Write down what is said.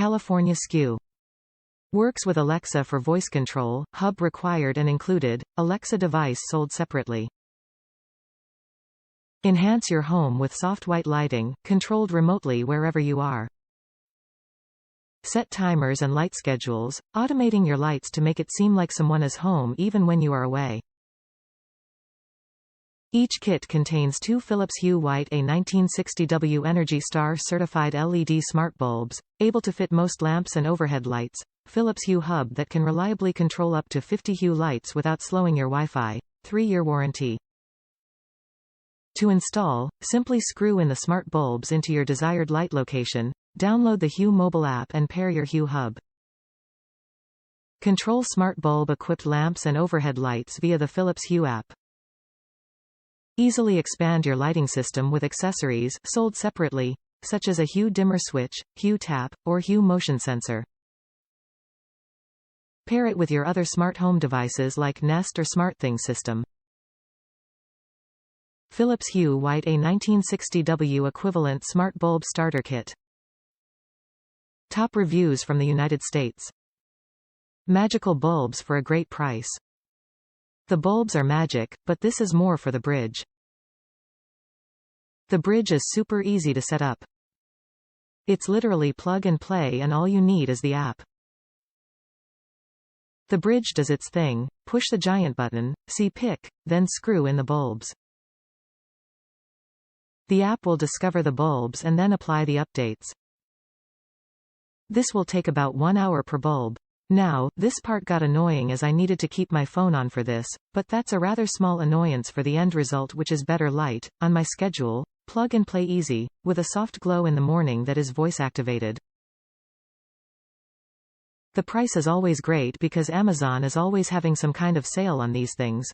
California SKU. Works with Alexa for voice control, hub required and included, Alexa device sold separately. Enhance your home with soft white lighting, controlled remotely wherever you are. Set timers and light schedules, automating your lights to make it seem like someone is home even when you are away. Each kit contains 2 Philips Hue White A19 60W Energy Star certified LED smart bulbs, able to fit most lamps and overhead lights, Philips Hue Hub that can reliably control up to 50 Hue lights without slowing your Wi-Fi, 3-year warranty. To install, simply screw in the smart bulbs into your desired light location, download the Hue mobile app and pair your Hue Hub. Control smart bulb-equipped lamps and overhead lights via the Philips Hue app. Easily expand your lighting system with accessories sold separately, such as a Hue Dimmer Switch, Hue Tap, or Hue Motion Sensor. Pair it with your other smart home devices like Nest or SmartThings system. Philips Hue White A19 60W equivalent smart bulb starter kit. Top reviews from the United States. Magical bulbs for a great price. The bulbs are magic, but this is more for the bridge. The bridge is super easy to set up. It's literally plug and play and all you need is the app. The bridge does its thing, push the giant button, see pick, then screw in the bulbs. The app will discover the bulbs and then apply the updates. This will take about 1 hour per bulb. Now, this part got annoying as I needed to keep my phone on for this, but that's a rather small annoyance for the end result, which is better light, on my schedule, plug and play easy, with a soft glow in the morning that is voice activated. The price is always great because Amazon is always having some kind of sale on these things.